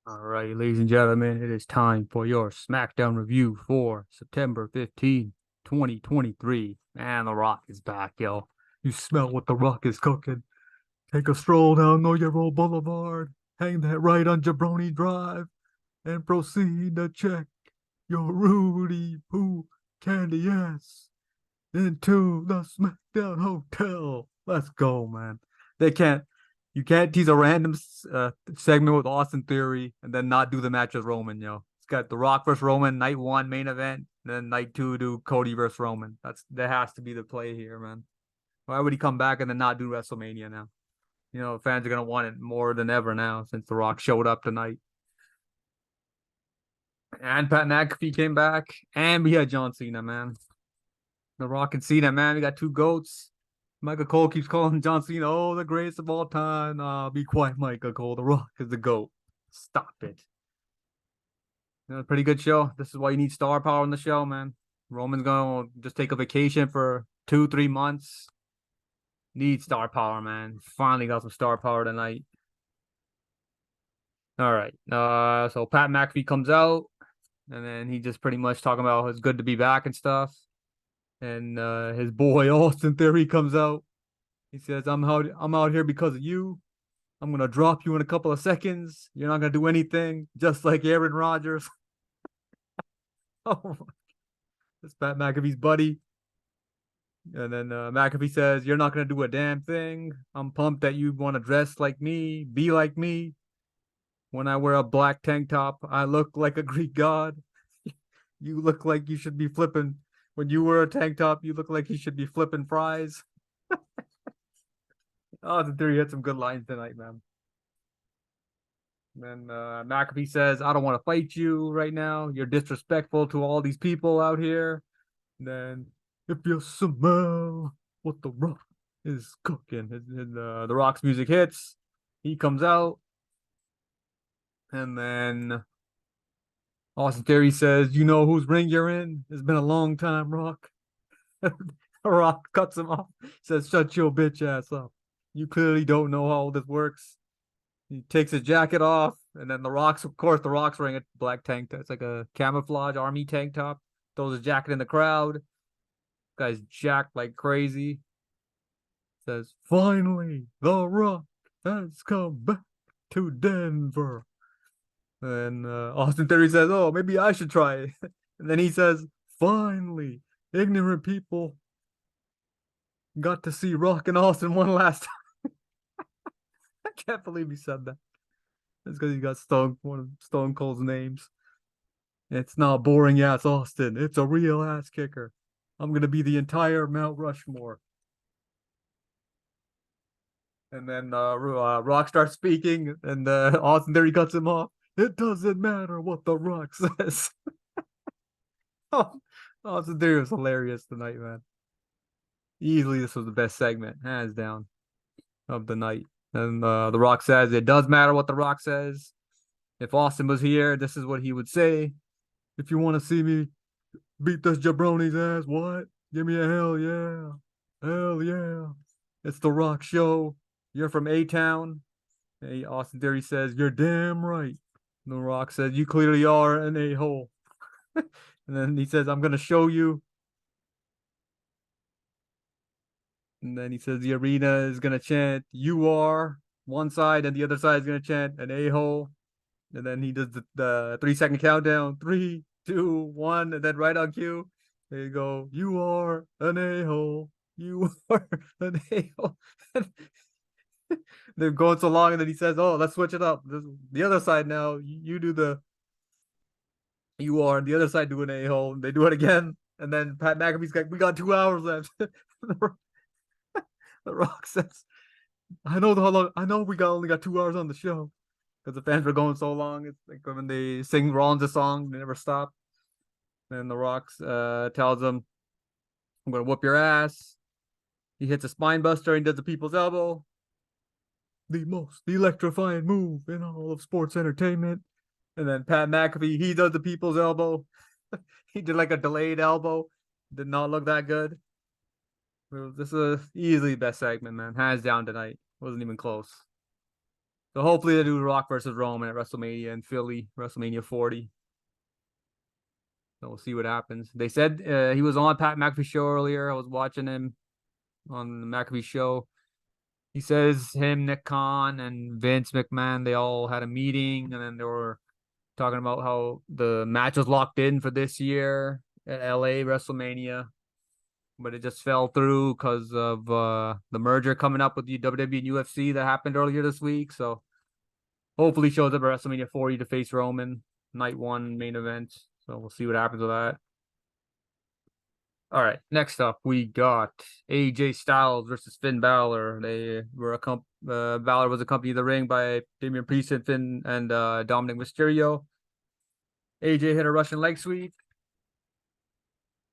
All right, ladies and gentlemen, it is time for your Smackdown review for September 15th, 2023. Man, The Rock is back, yo. You smell what The Rock is cooking. Take a stroll down Know Your Roll Boulevard, hang that right on Jabroni Drive, and proceed to check your Rudy Poo candy ass into the Smackdown Hotel. Let's go, man. They can't. You can't tease a random segment with Austin Theory and then not do the match with Roman, yo. It's got The Rock versus Roman, night one main event, and then night two do Cody versus Roman. That has to be the play here, man. Why would he come back and then not do WrestleMania now? Fans are gonna want it more than ever now since The Rock showed up tonight. And Pat McAfee came back, and we had John Cena, man. The Rock and Cena, man. We got two goats. Michael Cole keeps calling John Cena, oh, the greatest of all time. Be quiet, Michael Cole. The Rock is the GOAT. Stop it. Pretty good show. This is why you need star power on the show, man. Roman's going to just take a vacation for 2-3 months. Need star power, man. Finally got some star power tonight. All right. So Pat McAfee comes out, and then he just pretty much talking about it's good to be back and stuff. And his boy Austin Theory comes out. He says, I'm out here because of you. I'm gonna drop you in a couple of seconds. You're not gonna do anything, just like Aaron Rodgers. Oh, that's Pat McAfee's buddy. And then McAfee says, you're not gonna do a damn thing. I'm pumped that you want to dress like me, be like me. When I wear a black tank top, I look like a Greek god. You look like you should be flipping. When you wear a tank top, you look like you should be flipping fries. Oh, the Theory had some good lines tonight, man. And then McAfee says, I don't want to fight you right now. You're disrespectful to all these people out here. And then, if you smell what The Rock is cooking, The Rock's music hits. He comes out. And then Austin Theory says, you know whose ring you're in? It's been a long time, Rock. Rock cuts him off. Says, shut your bitch ass up. You clearly don't know how all this works. He takes his jacket off, and then of course, The Rock's wearing a black tank top. It's like a camouflage army tank top. Throws his jacket in the crowd. Guy's jacked like crazy. Says, finally, The Rock has come back to Denver. And Austin Theory says, oh, maybe I should try it. And then he says, finally, ignorant people got to see Rock and Austin one last time. I can't believe he said that. It's because he got one of Stone Cold's names. It's not boring ass Austin. It's a real ass kicker. I'm gonna be the entire Mount Rushmore. And then Rock starts speaking, and Austin there he cuts him off. It doesn't matter what The Rock says. Oh, Austin Theory was hilarious tonight, man. Easily, this was the best segment, hands down, of the night. And The Rock says it does matter what The Rock says. If Austin was here, this is what he would say. If you want to see me beat this jabroni's ass, what? Give me a hell yeah. Hell yeah. It's The Rock show. You're from A-Town. Hey, Austin Theory says, you're damn right. And The Rock says, you clearly are an a-hole. And then he says, I'm going to show you. And then he says, the arena is going to chant, you are one side, and the other side is going to chant an a-hole. And then he does the 3-second countdown. 3, 2, 1. And then right on cue, they go, you are an a-hole. You are an a-hole. They're going so long, and then he says, oh, let's switch it up. The other side now, you do you are, and the other side do an a-hole. They do it again. And then Pat McAfee's like, we got 2 hours left. The Rock says, I know we only got 2 hours on the show. Because the fans were going so long. It's like when they sing Rollins a song, they never stop. And The Rock tells him, I'm going to whoop your ass. He hits a spine buster and does the people's elbow. The most electrifying move in all of sports entertainment. And then Pat McAfee, he does the people's elbow. He did like a delayed elbow. Did not look that good. This is easily the best segment, man. Hands down tonight. Wasn't even close. So hopefully they do Rock versus Roman at WrestleMania in Philly, WrestleMania 40. So we'll see what happens. They said he was on Pat McAfee show earlier. I was watching him on the McAfee show. He says him, Nick Khan, and Vince McMahon, they all had a meeting, and then they were talking about how the match was locked in for this year at L.A. WrestleMania, but it just fell through because of the merger coming up with the WWE and UFC that happened earlier this week. So hopefully shows up at WrestleMania 40 to face Roman, night one main event. So we'll see what happens with that. All right, next up we got AJ Styles versus Finn Balor. They were Balor was accompanied to the ring by Damian Priest and Finn and Dominic Mysterio. AJ hit a Russian leg sweep.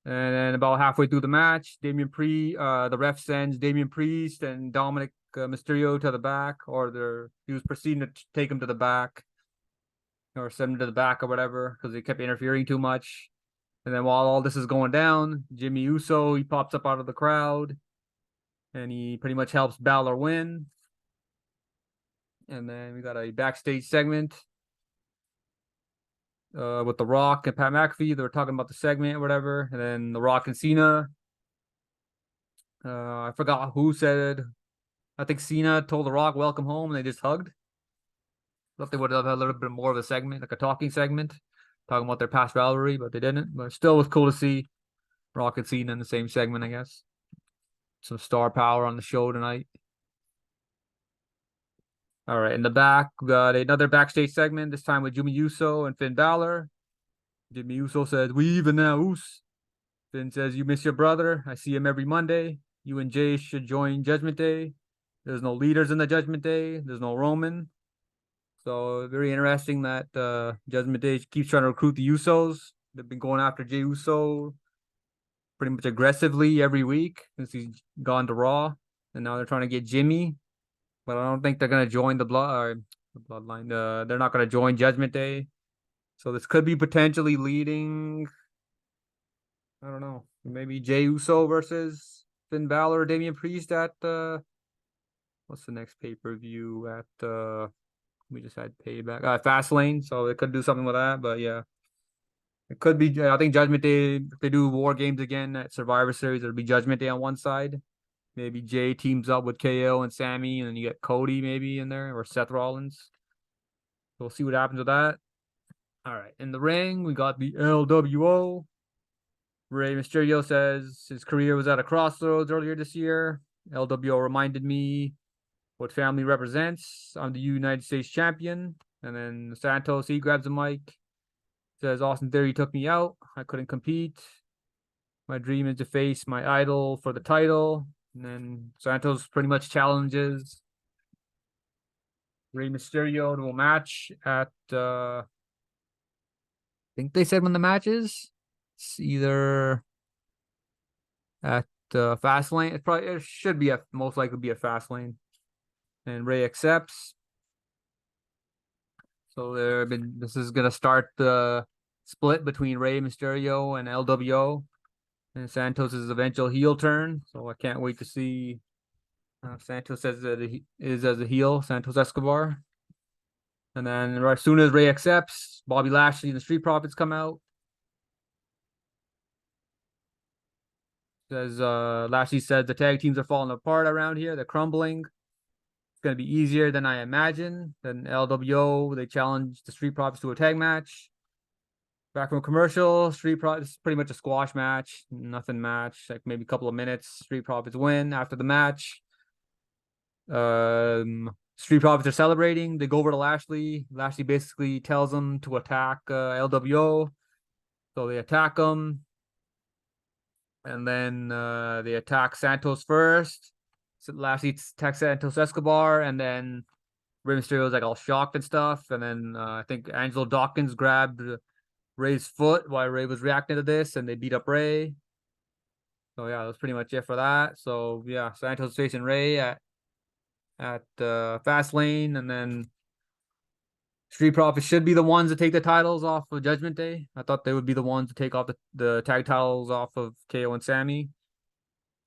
And then about halfway through the match, the ref sends Damian Priest and Dominic Mysterio to the back, or he was proceeding to take him to the back, or send him to the back or whatever, because they kept interfering too much. And then while all this is going down, Jimmy Uso, he pops up out of the crowd, and he pretty much helps Balor win. And then we got a backstage segment with The Rock and Pat McAfee. They were talking about the segment or whatever. And then The Rock and Cena. I forgot who said. I think Cena told The Rock, "Welcome home," and they just hugged. Thought they would have had a little bit more of a segment, like a talking segment, talking about their past rivalry, but they didn't. But still was cool to see Rock and Cena in the same segment, I guess. Some star power on the show tonight. All right, in the back, we got another backstage segment, this time with Jimmy Uso and Finn Balor. Jimmy Uso says, "We even now, Us." Finn says, "You miss your brother. I see him every Monday. You and Jay should join Judgment Day. There's no leaders in the Judgment Day. There's no Roman." So very interesting that Judgment Day keeps trying to recruit the Usos. They've been going after Jey Uso pretty much aggressively every week since he's gone to Raw, and now they're trying to get Jimmy. But I don't think they're gonna join the bloodline. They're not gonna join Judgment Day. So this could be potentially leading. I don't know. Maybe Jey Uso versus Finn Balor or Damian Priest at what's the next pay-per-view at we just had Payback. Fastlane, so they could do something with that, but yeah. It could be I think Judgment Day, if they do War Games again at Survivor Series, it'll be Judgment Day on one side. Maybe Jay teams up with KO and Sammy, and then you get Cody maybe in there, or Seth Rollins. So we'll see what happens with that. All right. In the ring, we got the LWO. Rey Mysterio says his career was at a crossroads earlier this year. LWO reminded me what family represents. I'm the United States champion. And then Santos, he grabs the mic, says Austin Theory took me out. I couldn't compete. My dream is to face my idol for the title. And then Santos pretty much challenges Rey Mysterio to a match at I think they said when the match is. It's either at Fastlane. It should be most likely be a Fastlane. And Rey accepts. So this is gonna start the split between Rey Mysterio and LWO, and Santos' eventual heel turn. So I can't wait to see Santos as a heel, Santos Escobar. And then as soon as Rey accepts, Bobby Lashley and the Street Profits come out. Lashley says the tag teams are falling apart around here. They're crumbling. It's going to be easier than I imagine. Then LWO, they challenge the Street Profits to a tag match. Back from commercial, Street Profits, pretty much a squash match. Nothing match, like maybe a couple of minutes. Street Profits win after the match. Street Profits are celebrating. They go over to Lashley. Lashley basically tells them to attack LWO. So they attack him. And then they attack Santos first. So Lashley attacks Santos Escobar, and then Rey Mysterio was like all shocked and stuff. And then I think Angelo Dawkins grabbed Rey's foot while Rey was reacting to this, and they beat up Rey. So yeah, that's pretty much it for that. So yeah, Santos facing Rey at Fastlane, and then Street Profits should be the ones to take the titles off of Judgment Day. I thought they would be the ones to take off the tag titles off of KO and Sammy.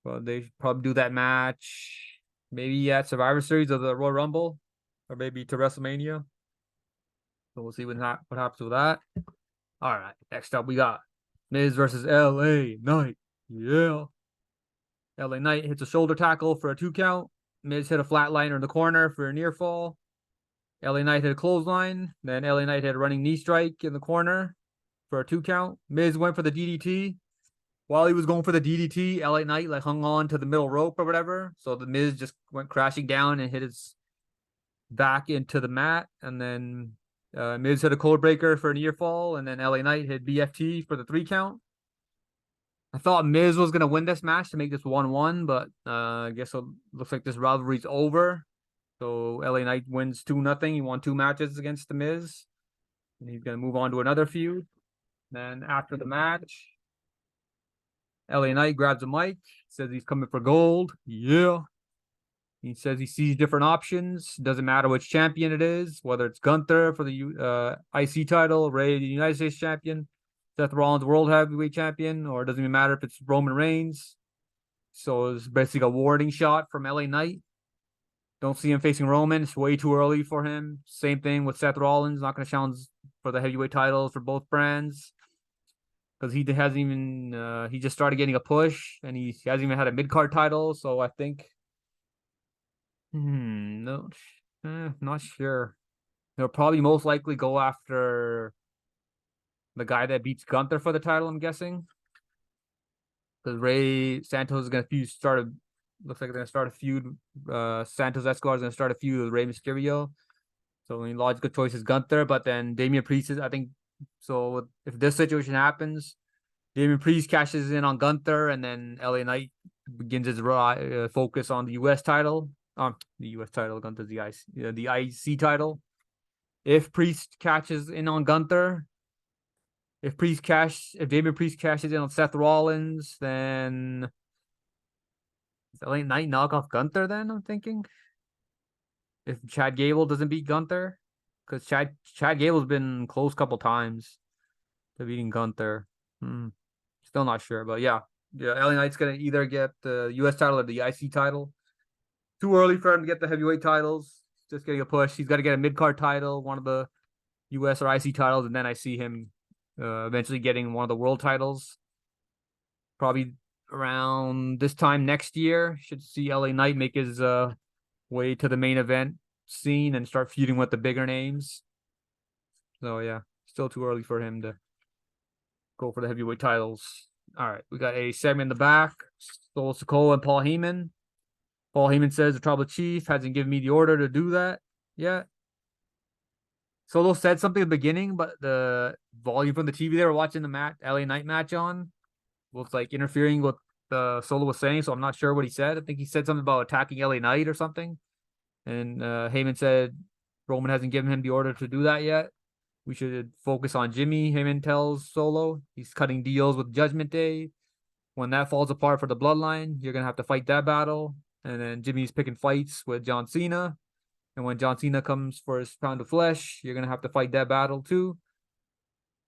But they should probably do that match maybe at Survivor Series of the Royal Rumble or maybe to WrestleMania. So we'll see what happens with that. All right, next up we got Miz versus L.a Night. Yeah. L.a Night hits a shoulder tackle for a 2 count. Miz hit a flatliner in the corner for a near fall. L.a Night hit a clothesline. Then L.a Night hit a running knee strike in the corner for a 2 count. Miz went for the DDT. While he was going for the DDT, L.a Night like hung on to the middle rope or whatever. So the Miz just went crashing down and hit his back into the mat. And then Miz hit a code breaker for a near fall. And then L.a Night hit BFT for the 3 count. I thought Miz was gonna win this match to make this 1-1, but I guess it looks like this rivalry's over. So L.a Night wins 2-0. He won 2 matches against the Miz, and he's gonna move on to another feud. Then after the match, L.a Night grabs a mic, says he's coming for gold. Yeah. He says he sees different options. Doesn't matter which champion it is, whether it's Gunther for the IC title, Ray the United States champion, Seth Rollins World Heavyweight Champion, or it doesn't even matter if it's Roman Reigns. So it's basically a warning shot from L.a Night. Don't see him facing Roman. It's way too early for him. Same thing with Seth Rollins. Not going to challenge for the heavyweight titles for both brands. Because he hasn't even, he just started getting a push, and he hasn't even had a mid-card title. So I think, no, not sure. He'll probably most likely go after the guy that beats Gunther for the title, I'm guessing. Because Ray Santos is going to looks like they're going to start a feud. Santos Escobar is going to start a feud with Rey Mysterio. So the logical choice is Gunther, but then Damian Priest is, I think, so if this situation happens, Damian Priest cashes in on Gunther, and then L.a Night begins his focus on the U.S. title. The U.S. title, Gunther's the IC title. If Priest catches in on Gunther, if Damian Priest cashes in on Seth Rollins, then L.a Night knock off Gunther. Then I'm thinking, if Chad Gable doesn't beat Gunther, because Chad Gable's been close a couple times to beating Gunther. Still not sure, but yeah, L.a Knight's gonna either get the U.S. title or the IC title. Too early for him to get the heavyweight titles. Just getting a push. He's got to get a mid-card title, one of the U.S. or IC titles, and then I see him eventually getting one of the world titles. Probably around this time next year, should see L.a Knight make his way to the main event scene and start feuding with the bigger names. So yeah, still too early for him to go for the heavyweight titles. All right, we got a segment in the back. Solo Sikoa and Paul Heyman. Paul Heyman says the Tribal Chief hasn't given me the order to do that yet. Solo said something at the beginning, but the volume from the TV they were watching the L.a Knight match on was like interfering with the Solo was saying, so I'm not sure what he said. I think he said something about attacking L.a Knight or something. And Heyman said Roman hasn't given him the order to do that yet. We should focus on Jimmy. Heyman tells Solo he's cutting deals with Judgment Day. When that falls apart for the Bloodline, you're going to have to fight that battle. And then Jimmy's picking fights with John Cena. And when John Cena comes for his pound of flesh, you're going to have to fight that battle too.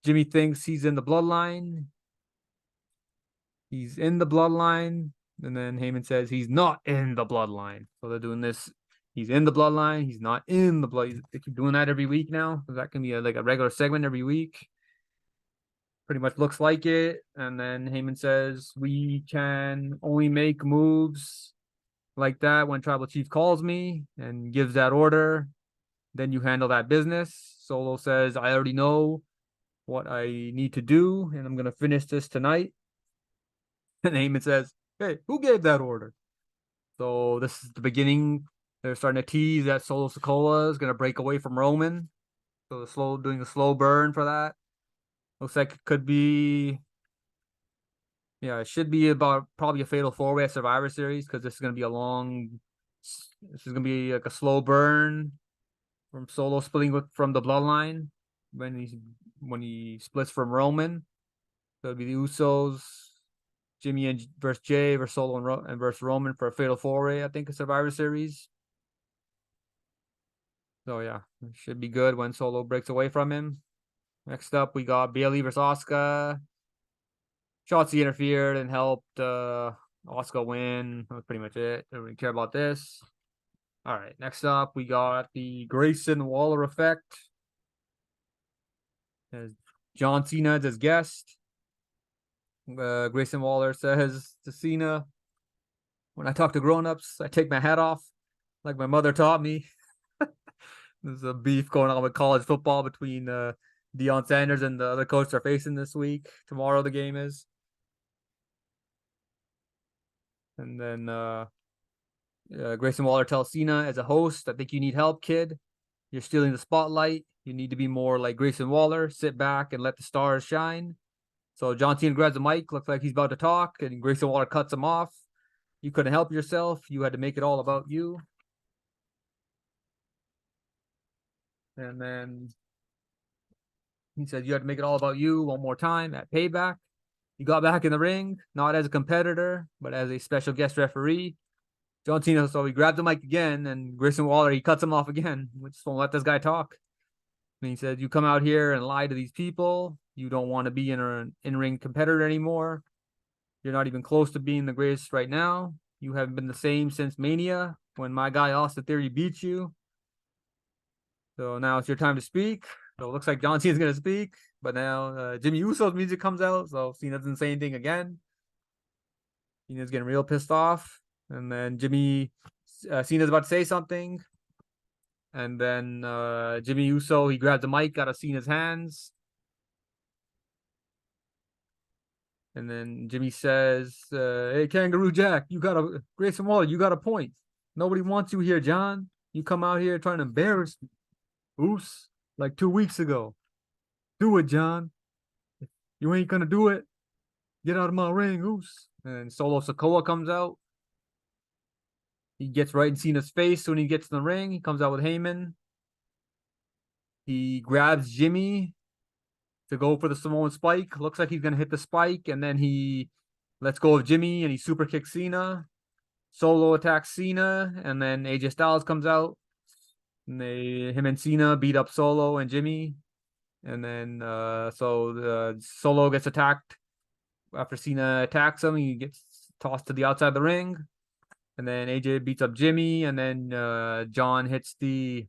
Jimmy thinks he's in the Bloodline. He's in the Bloodline. And then Heyman says he's not in the Bloodline. So they're doing this. He's in the Bloodline. He's not in the Bloodline. They keep doing that every week now. That can be like a regular segment every week. Pretty much looks like it. And then Heyman says we can only make moves like that when Tribal Chief calls me and gives that order. Then you handle that business. Solo says, I already know what I need to do, and I'm going to finish this tonight. And Heyman says, hey, who gave that order? So this is the beginning. They're starting to tease that Solo Sikoa is going to break away from Roman. So doing a slow burn for that. Looks like it could be, it should be about probably a fatal 4-way at Survivor Series, because this is going to be this is going to be like a slow burn from Solo splitting from the Bloodline when he splits from Roman. So it'll be the Usos, Jimmy and versus Jay versus Solo and versus Roman for a fatal 4-way, I think, a Survivor Series. So yeah, it should be good when Solo breaks away from him. Next up, we got Bayley versus Oscar. Shotzi interfered and helped Oscar win. That was pretty much it. Don't really care about this. All right, next up we got the Grayson Waller effect. As John Cena as his guest. Grayson Waller says to Cena, "When I talk to grown-ups, I take my hat off, like my mother taught me." There's a beef going on with college football between Deion Sanders and the other coach they're facing this week. Tomorrow the game is. And then Grayson Waller tells Cena, as a host, "I think you need help, kid. You're stealing the spotlight. You need to be more like Grayson Waller. Sit back and let the stars shine." So John Cena grabs the mic, looks like he's about to talk, and Grayson Waller cuts him off. "You couldn't help yourself. You had to make it all about you." And then he said, "You had to make it all about you one more time at Payback. You got back in the ring, not as a competitor, but as a special guest referee." John Cena, so he grabbed the mic again, and Grayson Waller, he cuts him off again. We just won't let this guy talk. And he said, "You come out here and lie to these people. You don't want to be an in-ring competitor anymore. You're not even close to being the greatest right now. You haven't been the same since Mania, when my guy Austin Theory beat you. So now it's your time to speak." So it looks like John Cena's going to speak, but now Jimmy Uso's music comes out, so Cena doesn't say anything again. Cena's getting real pissed off, and then Cena's about to say something, and then Jimmy Uso, he grabs the mic out of Cena's hands, and then Jimmy says, "Hey, Kangaroo Jack, Grayson Waller, you got a point. Nobody wants you here, John. You come out here trying to embarrass me. Oos, like 2 weeks ago. Do it, John. If you ain't gonna do it, get out of my ring, Oos." And Solo Sikoa comes out. He gets right in Cena's face when he gets in the ring. He comes out with Heyman. He grabs Jimmy to go for the Samoan spike. Looks like he's gonna hit the spike, and then he lets go of Jimmy and he super kicks Cena. Solo attacks Cena, and then AJ Styles comes out. And him and Cena beat up Solo and Jimmy. And then Solo gets attacked. After Cena attacks him, he gets tossed to the outside of the ring. And then AJ beats up Jimmy, and then John hits the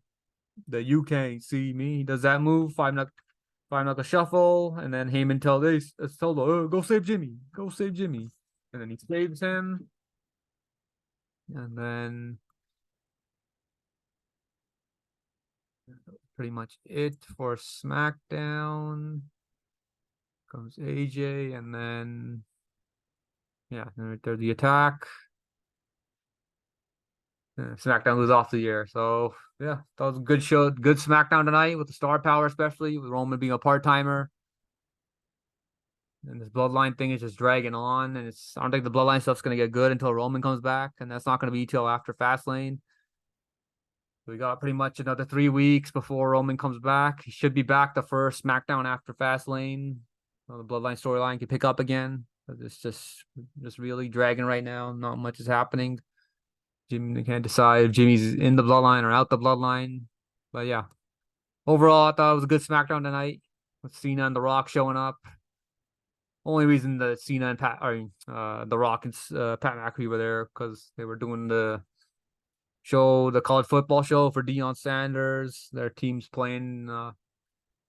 "you can't see me." He does that move, five knuckle shuffle, and then Heyman tells Solo, "Go save Jimmy, go save Jimmy," and then he saves him. And then pretty much it for SmackDown. Comes AJ, and then there's the attack. SmackDown goes off the air. So yeah, that was a good show, good SmackDown tonight with the star power, especially with Roman being a part-timer. And this bloodline thing is just dragging on, and I don't think the bloodline stuff's gonna get good until Roman comes back, and that's not gonna be till after Fastlane. We got pretty much another 3 weeks before Roman comes back. He should be back the first SmackDown after Fastlane. The bloodline storyline can pick up again. But it's just really dragging right now. Not much is happening. Jimmy can't decide if Jimmy's in the bloodline or out the bloodline. But yeah, overall, I thought it was a good SmackDown tonight with Cena and The Rock showing up. Only reason that Cena and The Rock and Pat McAfee were there because they were doing the college football show for Deion Sanders. Their team's playing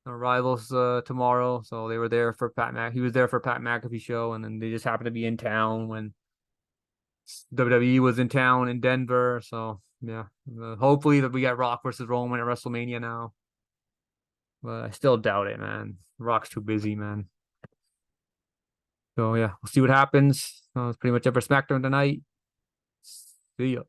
rivals tomorrow, so they were there for He was there for Pat McAfee show, and then they just happened to be in town when WWE was in town in Denver. So yeah, hopefully that we get Rock versus Roman at WrestleMania now, but I still doubt it, man. Rock's too busy, man. So yeah, we'll see what happens. That's pretty much it for SmackDown tonight. See ya.